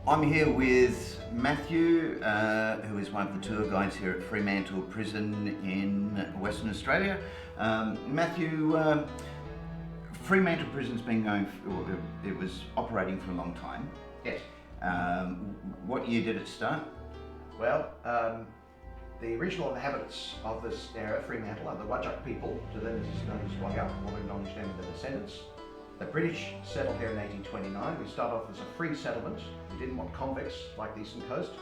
I'm here with Matthew, who is one of the tour guides here at Fremantle Prison in Western Australia. Matthew, Fremantle Prison's been going, it was operating for a long time. Yes. What year did it start? Well, the original inhabitants of this area, Fremantle, are the Whadjuk people, to them this is known as Whadjuk, and we acknowledge them and their descendants. The British settled here in 1829. We started off as a free settlement. We didn't want convicts like the Eastern Coast.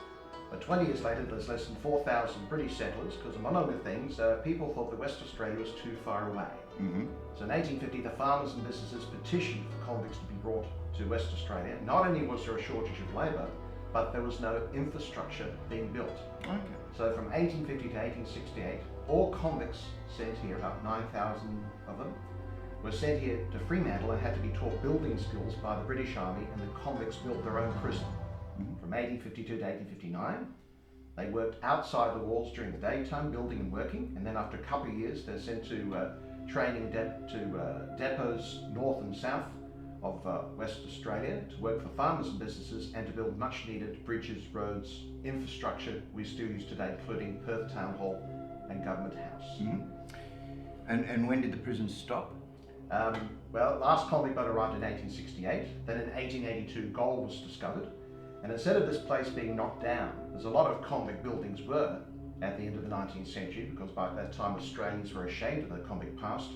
But 20 years later, there's less than 4,000 British settlers, because among other things, people thought that West Australia was too far away. So in 1850, the farmers and businesses petitioned for convicts to be brought to West Australia. Not only was there a shortage of labour, but there was no infrastructure being built. Okay. So from 1850 to 1868, all convicts sent here, about 9,000 of them, were sent here to Fremantle and had to be taught building skills by the British Army, and the convicts built their own prison. From 1852 to 1859, they worked outside the walls during the daytime, building and working, and then after a couple of years they're sent to training to depots north and south of West Australia to work for farmers and businesses and to build much needed bridges, roads, infrastructure we still use today, including Perth Town Hall and Government House. And when did the prison stop? Well, last convict boat arrived in 1868. Then in 1882, gold was discovered. And instead of this place being knocked down, as a lot of convict buildings were at the end of the 19th century, because by that time Australians were ashamed of their convict past,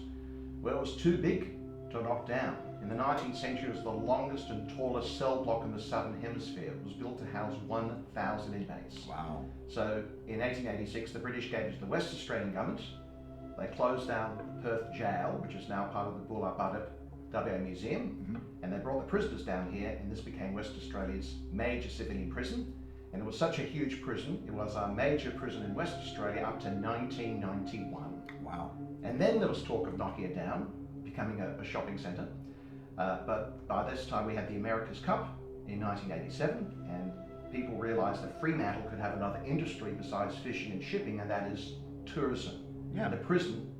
well, it was too big to knock down. In the 19th century, it was the longest and tallest cell block in the Southern Hemisphere. It was built to house 1,000 inmates. Wow. So in 1886, the British gave it to the West Australian government. They closed down Perth Jail, which is now part of the Bulla Buddip WA Museum, and they brought the prisoners down here, and this became West Australia's major civilian prison. And it was such a huge prison, it was our major prison in West Australia up to 1991. Wow. And then there was talk of knocking it down, becoming a shopping centre. But by this time we had the America's Cup in 1987, and people realised that Fremantle could have another industry besides fishing and shipping, and that is tourism. Yeah. And the prison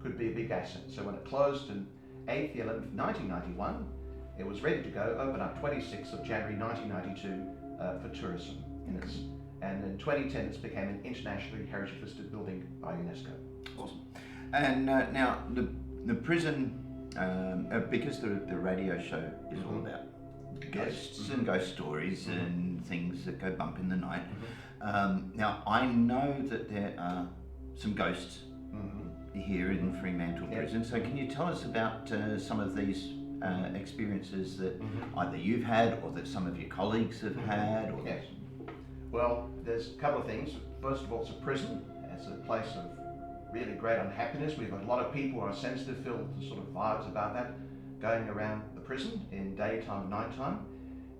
could be a big asset. So when it closed on 8th the 11th, 1991, it was ready to go, open up 26th of January 1992 for tourism. And in 2010, it became an internationally heritage listed building by UNESCO. Awesome. And now the prison, because the radio show is all about ghosts and ghost stories and things that go bump in the night. Now I know that there are some ghosts here in Fremantle Prison. So can you tell us about some of these experiences that either you've had or that some of your colleagues have had? Or Yes. Well, there's a couple of things. First of all, it's a prison. It's a place of really great unhappiness. We've got a lot of people who are sensitive, feel the sort of vibes about that going around the prison in daytime and nighttime.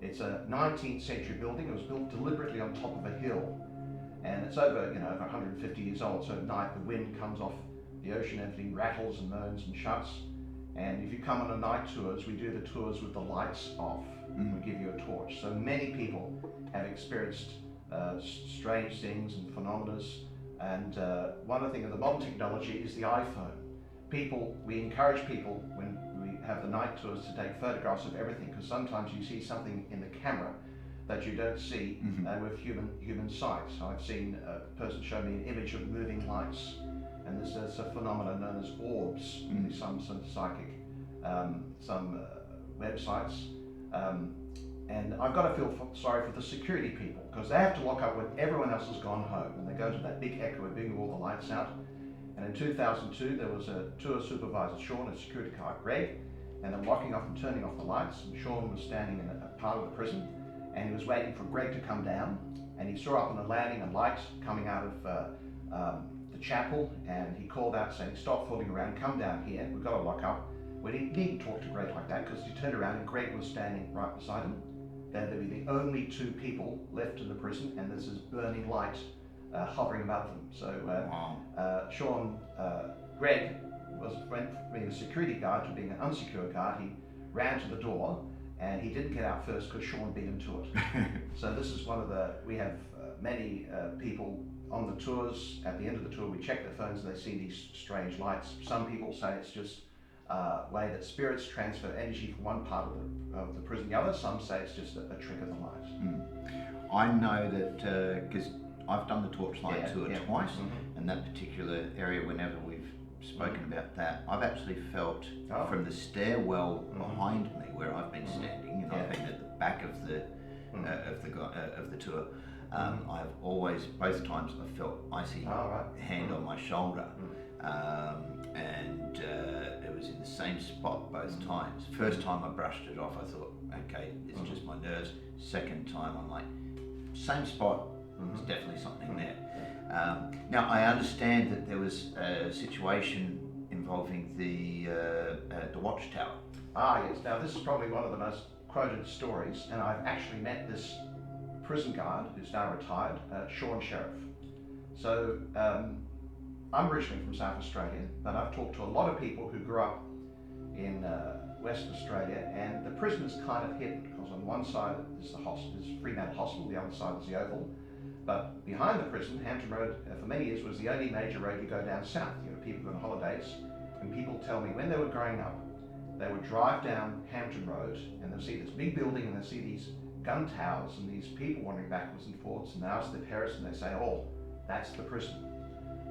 It's a 19th century building. It was built deliberately on top of a hill. And it's over 150 years old, so at night the wind comes off the ocean, everything rattles and moans and shuts. And if you come on a night tours, we do the tours with the lights off. We give you a torch. So many people have experienced strange things and phenomena. And one of the things of the modern technology is the iPhone. We encourage people when we have the night tours to take photographs of everything, because sometimes you see something in the camera that you don't see with human sight. So I've seen a person show me an image of moving lights, and there's a phenomenon known as orbs in some psychic, some websites. And I've got to feel sorry for the security people, because they have to lock up when everyone else has gone home, and they go to that big echo of bringing all the lights out. And in 2002, there was a tour supervisor, Sean, a security guard, Greg, and they're locking off and turning off the lights. And Sean was standing in a part of the prison, and he was waiting for Greg to come down, and he saw up on the landing a light coming out of the chapel, and he called out saying, "Stop fooling around, come down here, we've got to lock up." We didn't need to talk to Greg like that, because he turned around and Greg was standing right beside him. They'd be the only two people left in the prison, and there's this burning light hovering above them. So Greg went from being a security guard to being an unsecure guard. He ran to the door, and he didn't get out first because Sean beat him to it. So this is we have many people on the tours. At the end of the tour, we check their phones and they see these strange lights. Some people say it's just way that spirits transfer energy from one part of the prison to the other. Some say it's just a trick of the light. I know that because I've done the torchlight tour twice, and that particular area, whenever we've spoken about that, I've actually felt from the stairwell behind me where I've been standing, and I've been at the back of the tour. I've always, both times, I felt icy hand on my shoulder, and it was in the same spot both times. First time I brushed it off, I thought, okay, it's just my nerves. Second time, I'm like, same spot. There's definitely something there. Now I understand that there was a situation involving the watchtower. Yes. Now this is probably one of the most quoted stories, and I've actually met this prison guard who's now retired, Sean Sheriff. So I'm originally from South Australia, but I've talked to a lot of people who grew up in Western Australia, and the prison is kind of hidden because on one side is the hospital, is Fremantle Hospital, the other side is the Oval. But behind the prison, Hampton Road, for many years was the only major road you go down south. You know, people go on holidays, and people tell me when they were growing up, they would drive down Hampton Road, and they'll see this big building, and they'll see these gun towers, and these people wandering backwards and forwards, and they ask their parents, and they say, oh, that's the prison.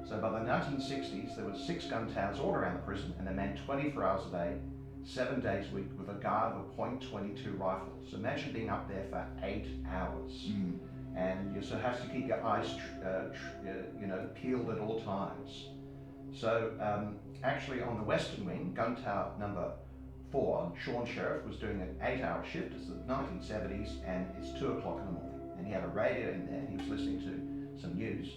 So by the 1960s, there were 6 gun towers all around the prison, and they manned 24 hours a day, 7 days a week, with a guard with a .22 rifle. So imagine being up there for 8 hours. And you sort of have to keep your eyes, peeled at all times. So actually on the Western Wing, gun tower number 4, Sean Sheriff was doing an 8-hour shift. It's the 1970s, and it's 2 o'clock in the morning. And he had a radio in there, and he was listening to some news.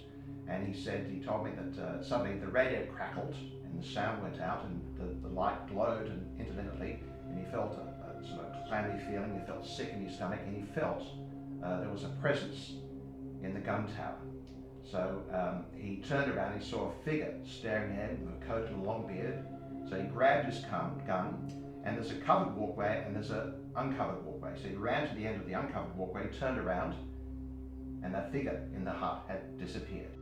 And he told me that suddenly the radio crackled, and the sound went out, and the light glowed and intermittently, and he felt a sort of clammy feeling. He felt sick in his stomach, and he felt there was a presence in the gun tower. So he turned around and he saw a figure staring at him with a coat and a long beard. So he grabbed his gun, and there's a covered walkway and there's an uncovered walkway. So he ran to the end of the uncovered walkway, turned around, and that figure in the hut had disappeared.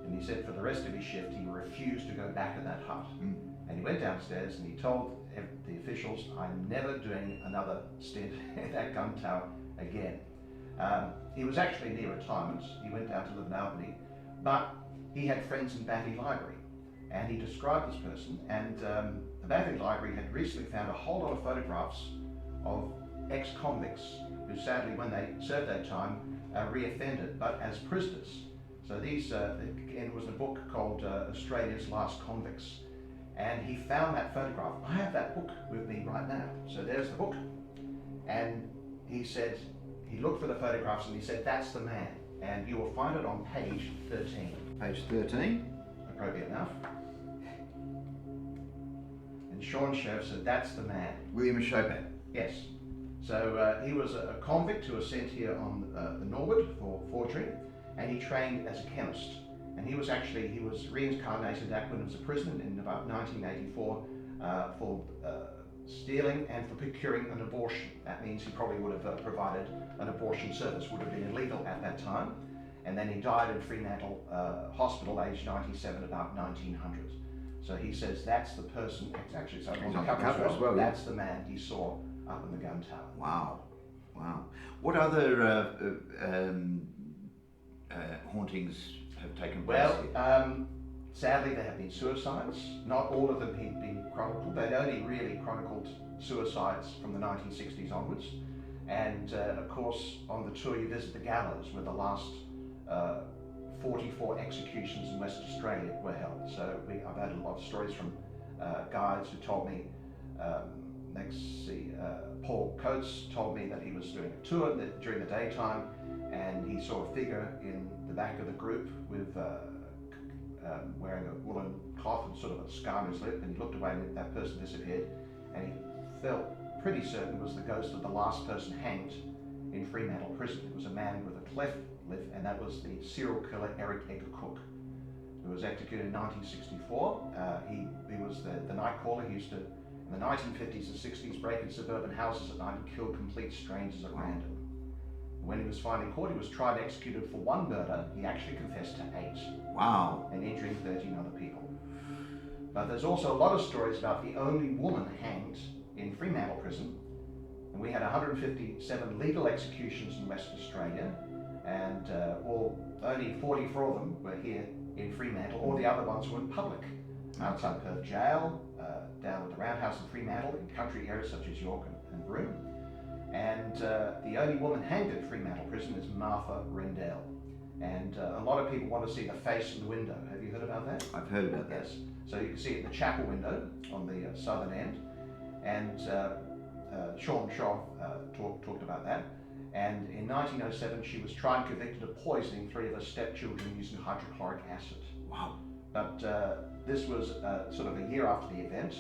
And he said for the rest of his shift he refused to go back in that hut. And he went downstairs and he told the officials, I'm never doing another stint in that gun tower again. He was actually near retirement. He went down to live in Albany, but he had friends in Battery Library, and he described this person, and the Battery Library had recently found a whole lot of photographs of ex-convicts who sadly, when they served their time, reoffended, but as prisoners. So these, it was a book called Australia's Last Convicts, and he found that photograph. I have that book with me right now. So there's the book, and he said, he looked for the photographs and he said, that's the man. And you will find it on page 13. Page 13? Appropriate enough. And Sean Sheriff said, that's the man. William Chopin? Yes. So he was a convict who was sent here on the Norwood for forgery, and he trained as a chemist. And he was reincarnated back when he was a prisoner in about 1984 for stealing and for procuring an abortion. That means he probably would have provided an abortion service, would have been illegal at that time. And then he died in Fremantle Hospital, aged 97, about 1900. So he says that's the person, actually, so on the cover as well, that's the man he saw up in the gun tower. Wow, wow. What other hauntings have taken place here? Sadly, there have been suicides. Not all of them have been chronicled. They'd only really chronicled suicides from the 1960s onwards. And of course, on the tour you visit the gallows where the last 44 executions in Western Australia were held. So I've had a lot of stories from guides who told me, Paul Coates told me that he was doing a tour during the daytime, and he saw a figure in the back of the group with wearing a woolen cloth and sort of a scar on his lip, and he looked away and that person disappeared, and he felt pretty certain it was the ghost of the last person hanged in Fremantle prison. It was a man with a cleft lip, and that was the serial killer Eric Edgar Cook, who was executed in 1964. He was the night caller. He used to, in the 1950s and 60s, break in suburban houses at night and kill complete strangers at random. When he was finally caught, he was tried and executed for 1 murder. He actually confessed to 8. Wow. And injuring 13 other people. But there's also a lot of stories about the only woman hanged in Fremantle prison. And we had 157 legal executions in Western Australia, and only 44 of them were here in Fremantle. All the other ones were in public, outside Perth Jail, down at the Roundhouse in Fremantle, in country areas such as York and Broome. And the only woman hanged at Fremantle prison is Martha Rendell. And a lot of people want to see the face in the window. Have you heard about that? I've heard about that. Yes. So you can see it in the chapel window on the southern end. And Sean Shaw talked about that. And in 1907, she was tried and convicted of poisoning 3 of her stepchildren using hydrochloric acid. Wow. But this was sort of a year after the event.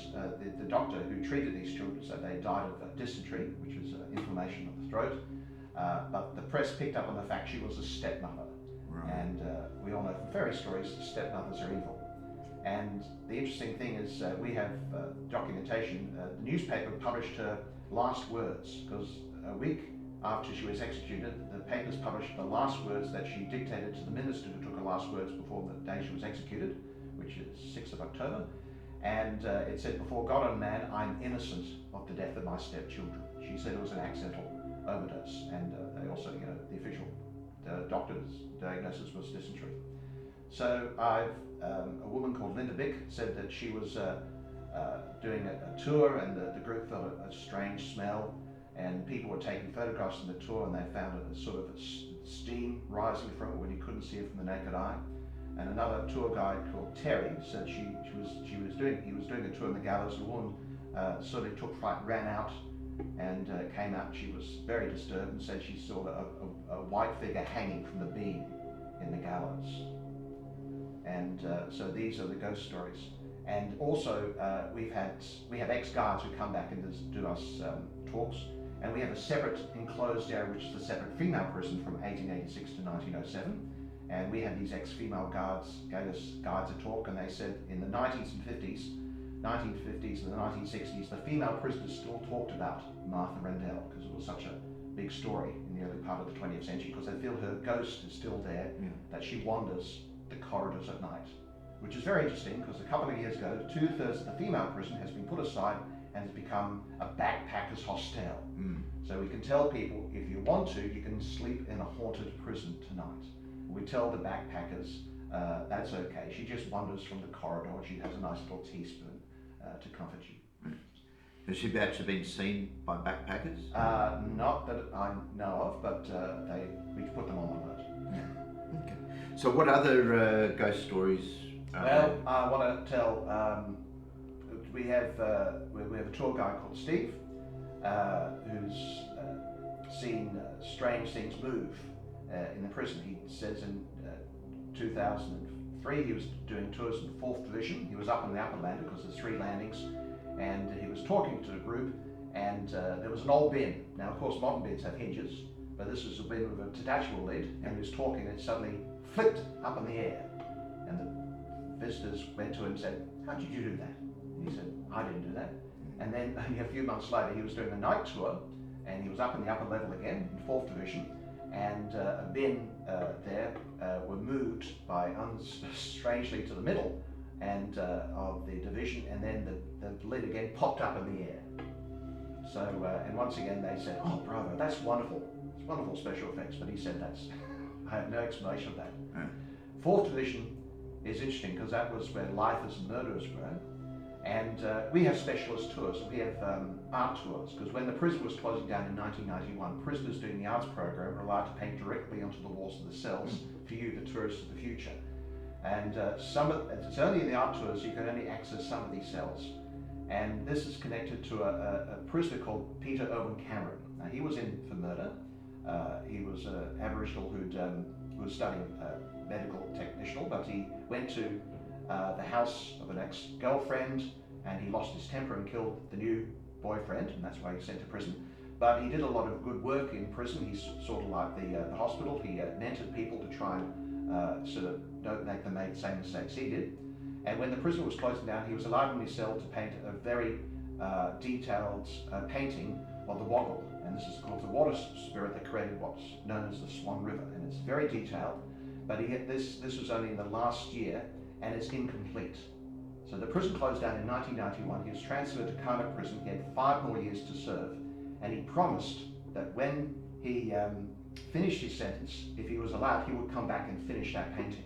The doctor who treated these children said they died of dysentery, which was inflammation of the throat. But the press picked up on the fact she was a stepmother. Right. And we all know from fairy stories, stepmothers are evil. And the interesting thing is we have documentation. The newspaper published her last words, because a week after she was executed, the papers published the last words that she dictated to the minister who took her last words before the day she was executed, which is 6th of October. And it said, "Before God and man, I'm innocent of the death of my stepchildren." She said it was an accidental overdose, and they also, the official doctor's diagnosis was dysentery. So a woman called Linda Bick said that she was doing a tour, and the group felt a strange smell, and people were taking photographs on the tour, and they found a sort of steam rising from it when you couldn't see it from the naked eye. And another tour guide called Terry said he was doing a tour in the gallows. The woman sort of took fright, ran out, and came out. She was very disturbed and said she saw a white figure hanging from the beam in the gallows. And so these are the ghost stories. And also we have ex-guards who come back and do us talks. And we have a separate enclosed area, which is the separate female prison from 1886 to 1907. And we had these ex-female guards gave us guides a talk, and they said in the 1950s and the 1960s, the female prisoners still talked about Martha Rendell because it was such a big story in the early part of the 20th century, because they feel her ghost is still there, that she wanders the corridors at night. Which is very interesting, because a couple of years ago, 2/3 of the female prison has been put aside and has become a backpackers hostel. So we can tell people, if you want to, you can sleep in a haunted prison tonight. We tell the backpackers that's okay. She just wanders from the corridor, and she has a nice little teaspoon to comfort you. Has she actually been seen by backpackers? Not that I know of, but we put them on the list. Okay. So what other ghost stories? Well, I want to tell. We have a tour guide called Steve, who's seen strange things move in the prison. He says in 2003 he was doing tours in the 4th Division. He was up in the upper landing because there's 3 landings, and he was talking to the group, and there was an old bin. Now, of course, modern bins have hinges, but this was a bin with a detachable lid, and he was talking, and it suddenly flipped up in the air, and the visitors went to him and said, "How did you do that?" And he said, "I didn't do that." And then only a few months later, he was doing a night tour, and he was up in the upper level again, in 4th Division, and a bin there were moved by strangely to the middle and of the division, and then the lid again popped up in the air. So, and once again they said, "Oh, bravo, that's wonderful. It's wonderful special effects." But he said, I have no explanation of that. 4th Division is interesting because that was where lifers and murderers were. And we have specialist tours. We have art tours, because when the prison was closing down in 1991, prisoners doing the arts program were allowed to paint directly onto the walls of the cells for you, the tourists of the future. And it's only in the art tours you can only access some of these cells. And this is connected to a prisoner called Peter Owen Cameron. Now, he was in for murder. He was an Aboriginal who was studying medical technician, but he went to the house of an ex-girlfriend, and he lost his temper and killed the new boyfriend, and that's why he was sent to prison. But he did a lot of good work in prison. He's sort of like the hospital. He mentored people to try and sort of don't make them make the same mistakes he did. And when the prison was closing down, he was allowed in his cell to paint a very detailed painting of the Woggle, and this is called the water spirit that created what's known as the Swan River, and it's very detailed. But this was only in the last year, and it's incomplete. So the prison closed down in 1991. He was transferred to Cardiff Prison. He had 5 more years to serve, and he promised that when he finished his sentence, if he was allowed, he would come back and finish that painting.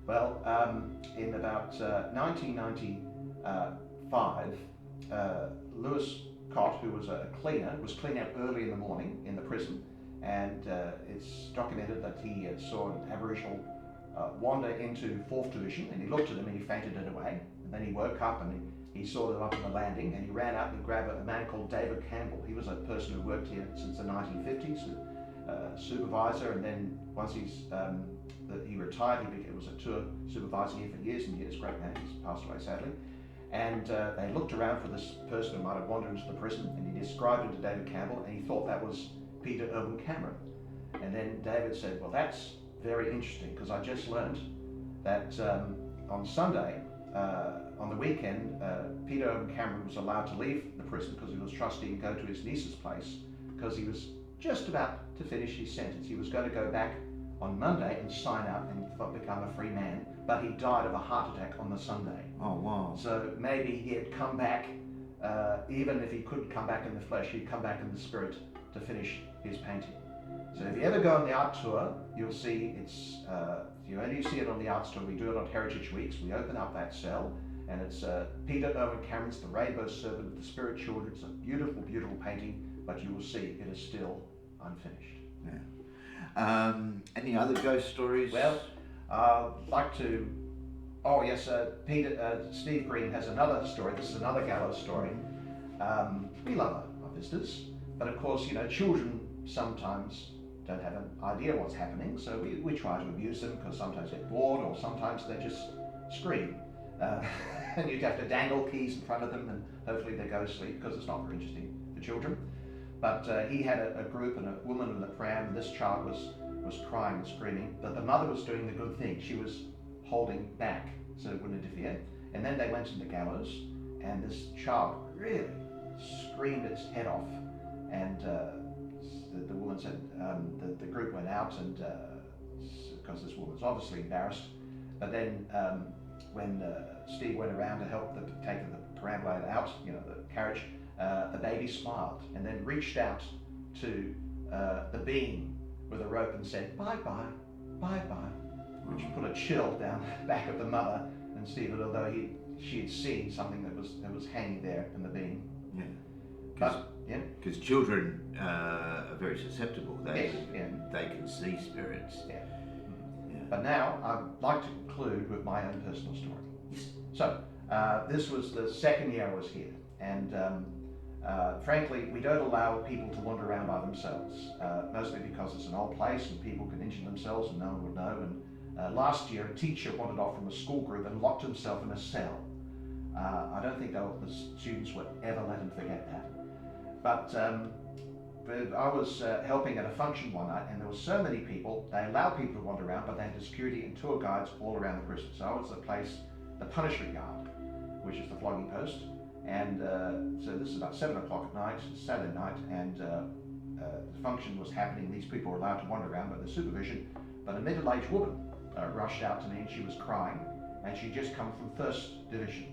Well, in about 1995, Lewis Cott, who was a cleaner, was cleaning up early in the morning in the prison, and it's documented that he saw an Aboriginal wander into 4th Division, and he looked at him and he fainted it away. And then he woke up and he saw them up on the landing, and he ran out and grabbed a man called David Campbell. He was a person who worked here since the 1950s, supervisor, and then once he retired, he was a tour supervisor here for years and years. Great man, he's passed away sadly. And they looked around for this person who might have wandered into the prison, and he described him to David Campbell, and he thought that was Peter Irwin Cameron. And then David said, well, that's very interesting, because I just learned that on Sunday, on the weekend, Peter Irwin Cameron was allowed to leave the prison because he was trusty and go to his niece's place, because he was just about to finish his sentence. He was going to go back on Monday and sign out and become a free man, but he died of a heart attack on the Sunday. Oh, wow. So maybe he had come back, even if he couldn't come back in the flesh, he'd come back in the spirit to finish his painting. So if you ever go on the art tour, you'll see it's, you only see it on the arts tour. We do it on Heritage Weeks. We open up that cell, and it's Peter Irwin Cameron's The Rainbow Serpent of the Spirit Children. It's a beautiful, beautiful painting, but you will see it is still unfinished. Yeah. Any other ghost stories? Well, I'd like to, oh yes, Steve Green has another story. This is another gallows story. We love our visitors, but of course, you know, children sometimes don't have an idea what's happening, so we try to amuse them, because sometimes they're bored or sometimes they just scream. And you'd have to dangle keys in front of them and hopefully they go to sleep, because it's not very interesting for children. But he had a group and a woman in the pram, and this child was crying and screaming, but the mother was doing the good thing. She was holding back so it wouldn't interfere. And then they went to the gallows, and this child really screamed its head off, and the woman said, the group went out, and because this woman was obviously embarrassed. But then when Steve went around to help take the perambulator out, you know, the carriage, the baby smiled and then reached out to the beam with a rope and said, bye bye, bye bye, which put a chill down the back of the mother and Steve, although she had seen something that was hanging there in the beam. Yeah. Because Yeah. children are very susceptible. They can see spirits. Yeah. Yeah. But now I'd like to conclude with my own personal story. So this was the second year I was here, and frankly, we don't allow people to wander around by themselves, mostly because it's an old place and people can injure themselves and no one would know. And last year, a teacher wandered off from a school group and locked himself in a cell. I don't think the students would ever let him forget that. But I was helping at a function one night, and there were so many people. They allowed people to wander around, but they had security and tour guides all around the prison. So I was the punishment yard, which is the flogging post. And so this is about 7 o'clock at night, Saturday night, and the function was happening. These people were allowed to wander around by the supervision, but a middle-aged woman rushed out to me, and she was crying, and she'd just come from 1st Division.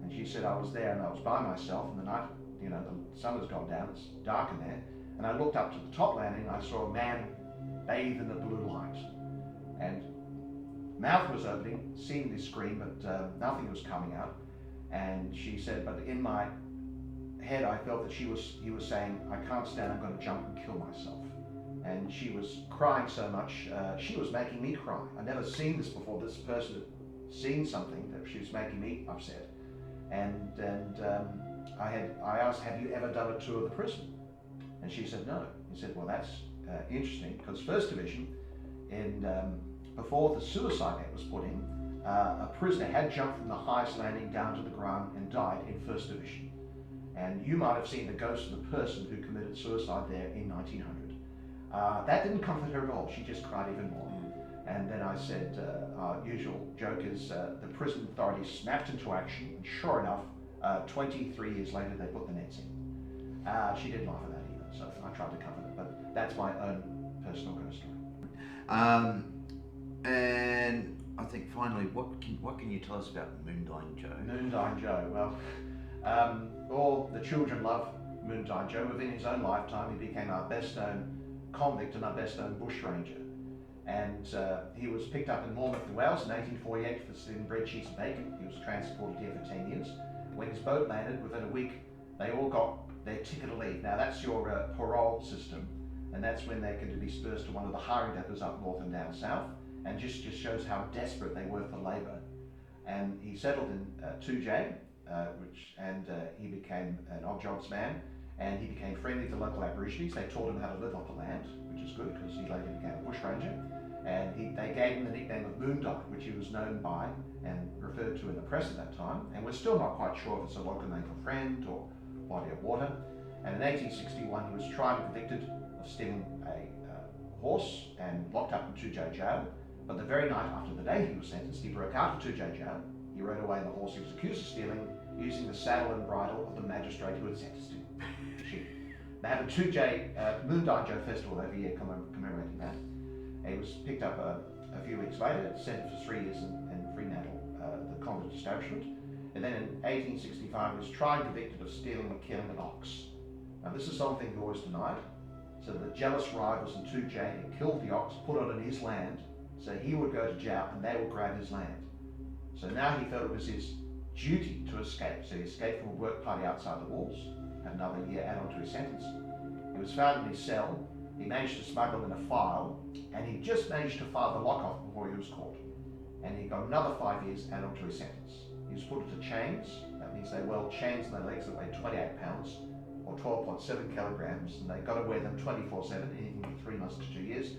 And she said, I was there and I was by myself, and the night, you know, the sun has gone down, it's dark in there, and I looked up to the top landing and I saw a man bathed in the blue light. And mouth was opening, seeing this scream, but nothing was coming out. And she said, but in my head I felt that he was saying, I can't stand, I'm going to jump and kill myself. And she was crying so much, she was making me cry. I'd never seen this before. This person had seen something that she was making me upset. And I asked, have you ever done a tour of the prison? And she said, no. He said, well, that's interesting, because 1st Division, before the suicide net was put in, a prisoner had jumped from the highest landing down to the ground and died in 1st Division. And you might have seen the ghost of the person who committed suicide there in 1900. That didn't comfort her at all. She just cried even more. And then I said, our usual joke is the prison authorities snapped into action, and sure enough, 23 years later, they put the nets in. She didn't laugh at that either, so I tried to comfort her, but that's my own personal ghost story. And I think finally, what can you tell us about Moondyne Joe? Moondyne Joe, well, all the children love Moondyne Joe. Within his own lifetime, he became our best known convict and our best known bushranger. And he was picked up in Monmouth, Wales in 1848 for stealing bread, cheese and bacon. He was transported here for 10 years. When his boat landed, within a week, they all got their ticket to leave. Now that's your parole system, and that's when they're going to be dispersed to one of the hiring depots up north and down south, and just shows how desperate they were for labour. And he settled in 2J, he became an odd jobs man, and he became friendly to local Aborigines. They taught him how to live off the land, which is good because he later became a bushranger. And they gave him the nickname of Moondyne, which he was known by and referred to in the press at that time. And we're still not quite sure if it's a local name for friend or body of water. And in 1861, he was tried and convicted of stealing a horse and locked up in 2J jail. But the very night after the day he was sentenced, he broke out of 2J jail. He rode away the horse he was accused of stealing using the saddle and bridle of the magistrate who had sentenced him. They have a 2J Moondyne Joe festival every year commemorating that. He was picked up a few weeks later, sentenced for 3 years in Fremantle, the convict establishment. And then in 1865, he was tried and convicted of stealing and killing an ox. Now this is something he always denied. So the jealous rivals in 2J had killed the ox, put it on his land, so he would go to jail and they would grab his land. So now he felt it was his duty to escape. So he escaped from a work party outside the walls, had another year added on to his sentence. He was found in his cell. He managed to smuggle in a file, and he just managed to file the lock-off before he was caught. And he got another 5 years added on to his sentence. He was put into chains. That means they weld chains in their legs that weigh 28 pounds or 12.7 kilograms, and they've got to wear them 24/7, anything from 3 months to 2 years.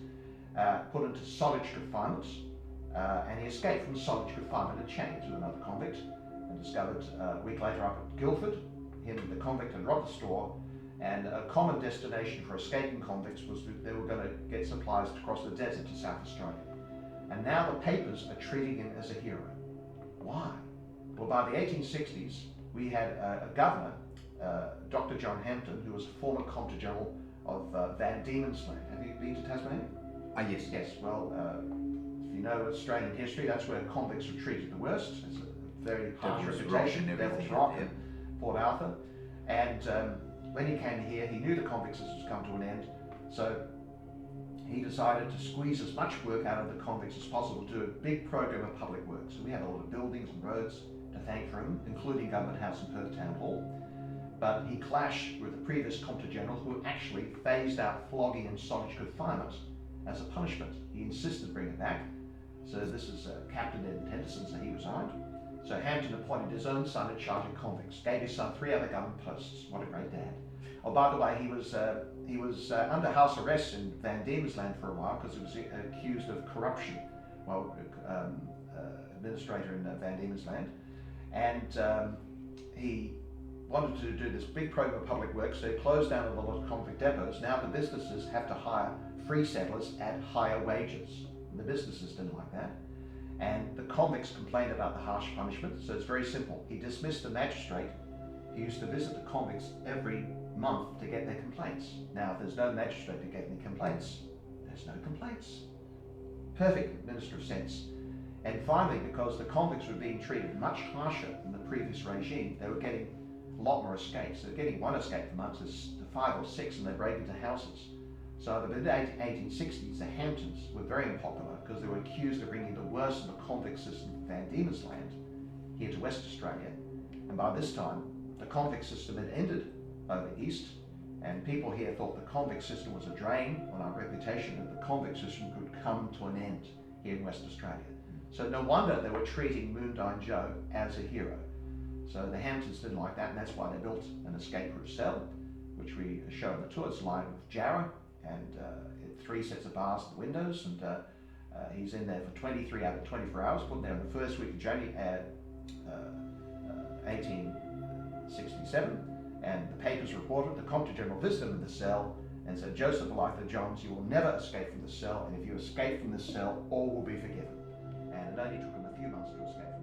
Put into solitary confinement, and he escaped from solitary confinement in chains with another convict, and discovered a week later up at Guildford, the convict had robbed the store, and a common destination for escaping convicts was that they were going to get supplies to cross the desert to South Australia. And now the papers are treating him as a hero. Why? Well, by the 1860s, we had a governor, Dr. John Hampton, who was a former Comptroller General of Van Diemen's Land. Have you been to Tasmania? Yes. Yes. Well, if you know Australian history, that's where convicts were treated the worst. It's a very harsh reputation. Devil's Rock and Port Arthur. And when he came here, he knew the convict system was come to an end, so he decided to squeeze as much work out of the convicts as possible, do a big program of public work. So we have a lot of buildings and roads to thank for him, including Government House and Perth Town Hall. But he clashed with the previous Comptroller General, who actually phased out flogging and solitary confinement as a punishment. He insisted to bring it back. So this is Captain Ed Henderson, so he resigned. So Hampton appointed his own son in charge of convicts, gave his son 3 other government posts. What a great dad. Oh, by the way, he was under house arrest in Van Diemen's Land for a while because he was accused of corruption. Well, administrator in Van Diemen's Land. And he wanted to do this big program of public work, so he closed down a lot of convict depots. Now the businesses have to hire free settlers at higher wages. And the businesses didn't like that. And the convicts complained about the harsh punishment, so it's very simple. He dismissed the magistrate. He used to visit the convicts every month to get their complaints. Now, if there's no magistrate to get any complaints, there's no complaints. Perfect Minister of Sense. And finally, because the convicts were being treated much harsher than the previous regime, they were getting a lot more escapes. They're getting 1 escape per month to 5 or 6, and they break into houses. So in the mid-1860s, the Hamptons were very unpopular because they were accused of bringing the worst of the convict system from Van Diemen's Land here to West Australia. And by this time, the convict system had ended over east, and people here thought the convict system was a drain on our reputation, and the convict system could come to an end here in West Australia. So no wonder they were treating Moondyne Joe as a hero. So the Hamptons didn't like that, and that's why they built an escape-proof cell, which we show on the tour. It's lined with jarrah, and 3 sets of bars at the windows, and he's in there for 23 out of 24 hours, put there in the first week of January 1867, and the papers reported the Comptroller General visited him in the cell and said, "Joseph Elitha Johns, you will never escape from the cell, and if you escape from this cell, all will be forgiven." And it only took him a few months to escape.